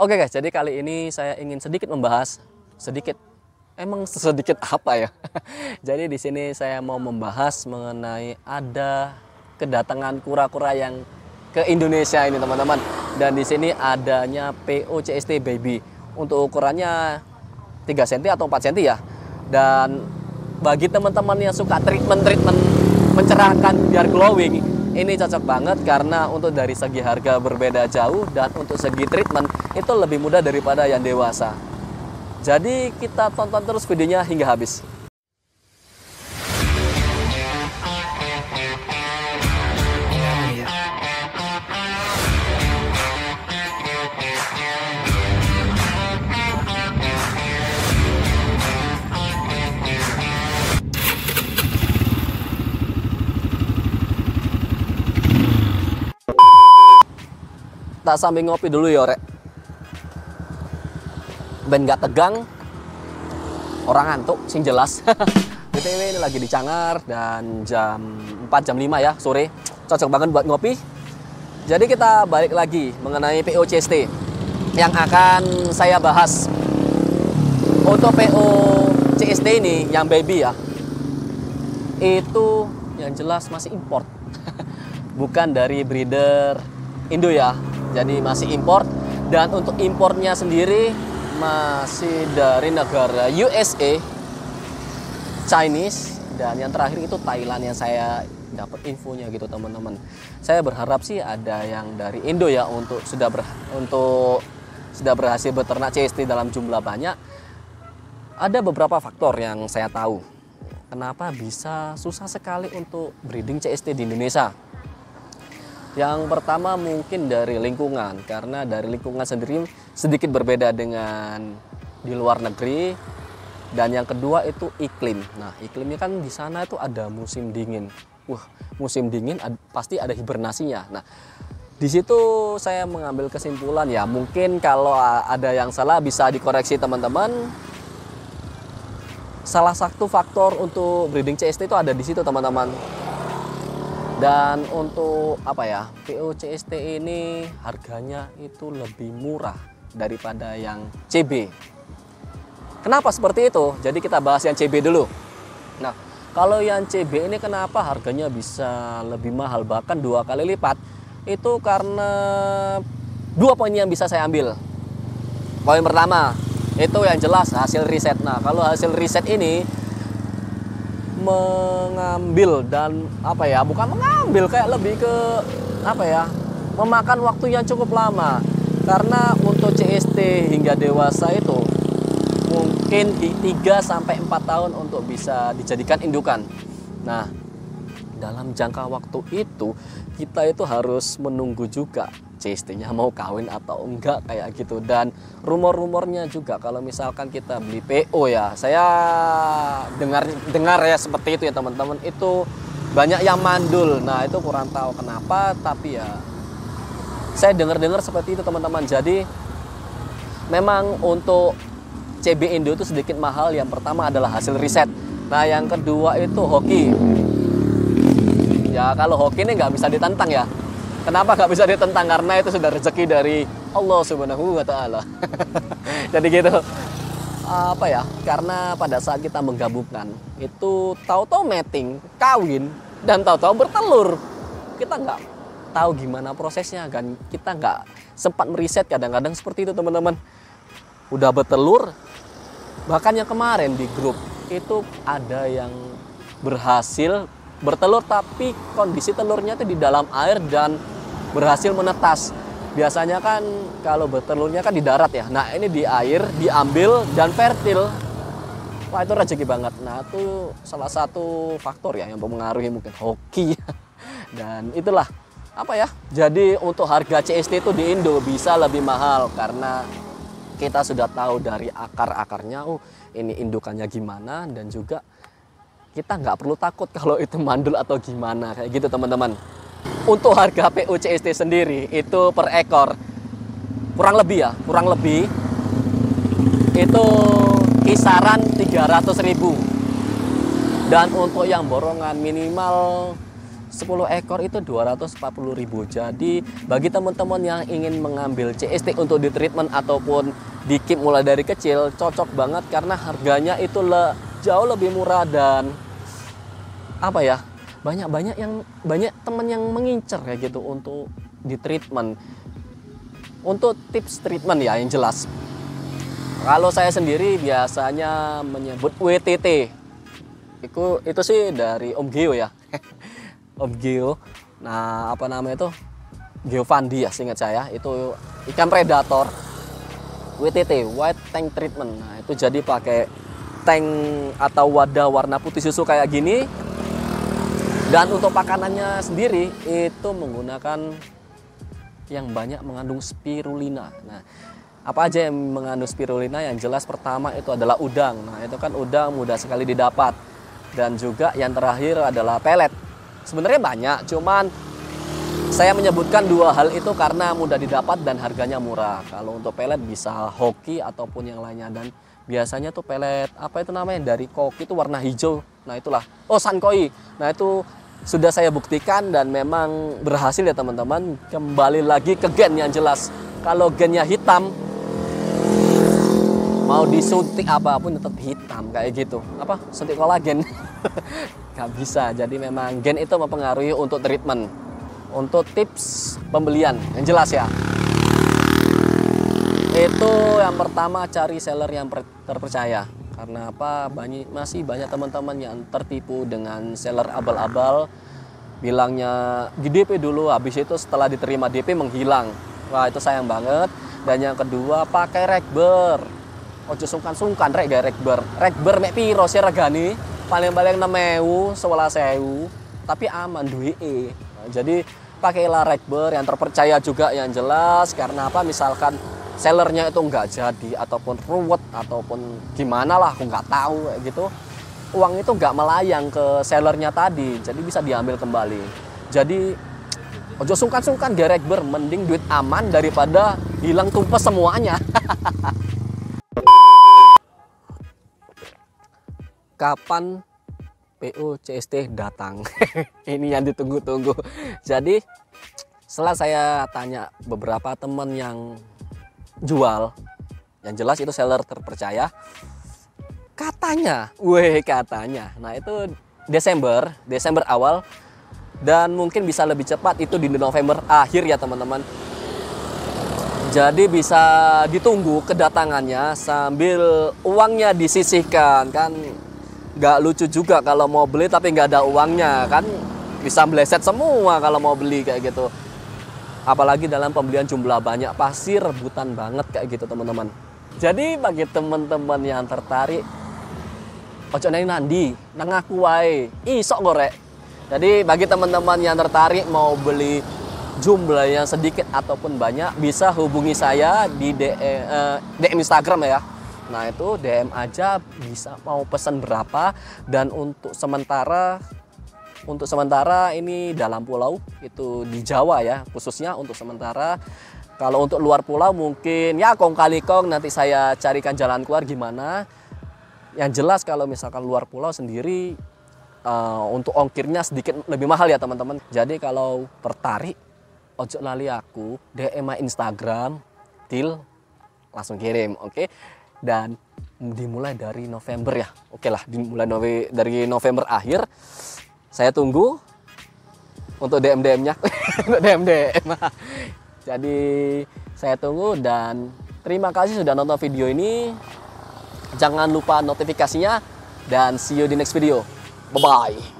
Oke guys, jadi kali ini saya ingin sedikit membahas emang sedikit apa ya? Jadi di sini saya mau membahas mengenai ada kedatangan kura-kura yang ke Indonesia ini teman-teman. Dan di sini adanya POCST Baby. Untuk ukurannya 3 cm atau 4 cm ya. Dan bagi teman-teman yang suka treatment mencerahkan biar glowing, ini cocok banget karena untuk dari segi harga berbeda jauh dan untuk segi treatment itu lebih mudah daripada yang dewasa. Jadi kita tonton terus videonya hingga habis. Tak sambil ngopi dulu ya rek, ben gak tegang, orang ngantuk sing jelas. BTW ini lagi di Cangar dan jam 4 jam 5 ya sore, cocok banget buat ngopi. Jadi kita balik lagi mengenai POCST yang akan saya bahas. Untuk POCST ini yang baby ya, itu yang jelas masih import. Bukan dari breeder Indo ya. Jadi masih import, dan untuk importnya sendiri masih dari negara USA, Chinese, dan yang terakhir itu Thailand yang saya dapat infonya gitu teman-teman. Saya berharap sih ada yang dari Indo ya untuk sudah berhasil beternak CST dalam jumlah banyak. Ada beberapa faktor yang saya tahu kenapa bisa susah sekali untuk breeding CST di Indonesia. Yang pertama mungkin dari lingkungan, karena dari lingkungan sendiri sedikit berbeda dengan di luar negeri. Dan yang kedua itu iklim. Nah, iklimnya kan di sana itu ada musim dingin. Musim dingin pasti ada hibernasinya. Nah, di situ saya mengambil kesimpulan ya, mungkin kalau ada yang salah bisa dikoreksi teman-teman. Salah satu faktor untuk breeding CST itu ada di situ teman-teman. Dan untuk apa ya, POCST ini harganya itu lebih murah daripada yang CB. Kenapa seperti itu? Jadi kita bahas yang CB dulu. Nah, kalau yang CB ini kenapa harganya bisa lebih mahal, bahkan 2 kali lipat? Itu karena 2 poin yang bisa saya ambil. Poin pertama, itu yang jelas hasil riset. Nah, kalau hasil riset ini mengambil dan apa ya, bukan mengambil, kayak lebih ke apa ya, memakan waktu yang cukup lama, karena untuk CST hingga dewasa itu mungkin di 3-4 tahun untuk bisa dijadikan indukan. Nah, dalam jangka waktu itu kita itu harus menunggu juga CST-nya mau kawin atau enggak kayak gitu. Dan rumor-rumornya juga kalau misalkan kita beli PO ya, saya dengar ya seperti itu ya teman-teman, itu banyak yang mandul. Nah, itu kurang tahu kenapa, tapi ya saya dengar seperti itu teman-teman. Jadi memang untuk CB Indo itu sedikit mahal. Yang pertama adalah hasil riset. Nah, yang kedua itu hoki. Ya, kalau hoki ini nggak bisa ditentang ya. Kenapa nggak bisa ditentang? Karena itu sudah rezeki dari Allah Subhanahu wa Ta'ala. Jadi gitu. Apa ya? Karena pada saat kita menggabungkan itu tahu-tahu mating, kawin, dan tahu-tahu bertelur. Kita nggak tahu gimana prosesnya, kan? Kita nggak sempat meriset. Kadang-kadang seperti itu teman-teman. Udah bertelur, bahkan yang kemarin di grup itu ada yang berhasil bertelur tapi kondisi telurnya itu di dalam air dan berhasil menetas. Biasanya kan kalau bertelurnya kan di darat ya. Nah, ini di air diambil dan fertil. Wah, itu rezeki banget. Nah, itu salah satu faktor ya yang mempengaruhi mungkin hoki. Dan itulah apa ya. Jadi untuk harga CST itu di Indo bisa lebih mahal karena kita sudah tahu dari akar-akarnya, ini indukannya gimana, dan juga kita nggak perlu takut kalau itu mandul atau gimana kayak gitu teman-teman. Untuk harga POCST sendiri itu per ekor kurang lebih itu kisaran 300.000. Dan untuk yang borongan minimal 10 ekor itu 240.000. Jadi bagi teman-teman yang ingin mengambil CST untuk di treatment ataupun di keep mulai dari kecil, cocok banget karena harganya itu jauh lebih murah dan apa ya, banyak teman yang mengincar kayak gitu untuk di treatment. Untuk tips treatment ya yang jelas, kalau saya sendiri biasanya menyebut WTT. Itu sih dari Om Geo ya. Om Geo. Nah, apa namanya itu? Geovandi ya, seingat saya. Itu ikan predator. WTT, White Tank Treatment. Nah, itu jadi pakai tank atau wadah warna putih susu kayak gini. Dan untuk pakanannya sendiri itu menggunakan yang banyak mengandung spirulina. Nah, apa aja yang mengandung spirulina? Yang jelas pertama itu adalah udang. Nah, itu kan udang mudah sekali didapat. Dan juga yang terakhir adalah pelet. Sebenarnya banyak, cuman saya menyebutkan dua hal itu karena mudah didapat dan harganya murah. Kalau untuk pelet bisa hoki ataupun yang lainnya. Dan biasanya tuh pelet, apa itu namanya, dari koki itu warna hijau. Nah itulah, oh sankoi. Nah itu sudah saya buktikan dan memang berhasil ya teman-teman. Kembali lagi ke gen yang jelas. Kalau gennya hitam, mau disuntik apapun tetap hitam kayak gitu. Apa? Suntik kolagen. Gak bisa. Jadi memang gen itu mempengaruhi untuk treatment. Untuk tips pembelian yang jelas ya. Itu yang pertama, cari seller yang terpercaya. Karena apa? Masih banyak teman-teman yang tertipu dengan seller abal-abal. Bilangnya di DP dulu, habis itu setelah diterima DP menghilang. Wah, itu sayang banget. Dan yang kedua, pakai rekber. Ojo sungkan-sungkan rek gak rekber mek piro sih regane? Paling-paling 6.000, 11.000, tapi aman duwike. Nah, jadi pakailah rekber yang terpercaya juga yang jelas. Karena apa? Misalkan sellernya itu nggak jadi ataupun ruwet ataupun gimana lah, aku nggak tahu kayak gitu. Uang itu nggak melayang ke sellernya tadi, jadi bisa diambil kembali. Jadi ojo sungkan-sungkan gak rekber, mending duit aman daripada hilang tumpes semuanya. Kapan PO CST datang? Ini yang ditunggu-tunggu. Jadi setelah saya tanya beberapa teman yang jual, yang jelas itu seller terpercaya, katanya. Nah itu Desember awal, dan mungkin bisa lebih cepat itu di November akhir ya teman-teman. Jadi bisa ditunggu kedatangannya sambil uangnya disisihkan. Kan nggak lucu juga kalau mau beli tapi nggak ada uangnya, kan bisa meleset semua kalau mau beli kayak gitu. Apalagi dalam pembelian jumlah banyak, pasti rebutan banget kayak gitu teman-teman. Jadi bagi teman-teman yang tertarik, ojo nandi nang aku wae isok gorek. Jadi bagi teman-teman yang tertarik mau beli jumlah yang sedikit ataupun banyak, bisa hubungi saya di DM Instagram ya. Nah itu DM aja, bisa mau pesan berapa. Dan untuk sementara ini dalam pulau, itu di Jawa ya khususnya untuk sementara. Kalau untuk luar pulau mungkin ya kong kali kong, nanti saya carikan jalan keluar gimana. Yang jelas kalau misalkan luar pulau sendiri, untuk ongkirnya sedikit lebih mahal ya teman-teman. Jadi kalau tertarik, ojo lali aku DM Instagram, deal langsung kirim, oke? Dan dimulai dari November ya, oke lah, dimulai dari November akhir. Saya tunggu untuk DM-nya, untuk DM. Jadi saya tunggu dan terima kasih sudah nonton video ini. Jangan lupa notifikasinya dan see you di next video. Bye-bye.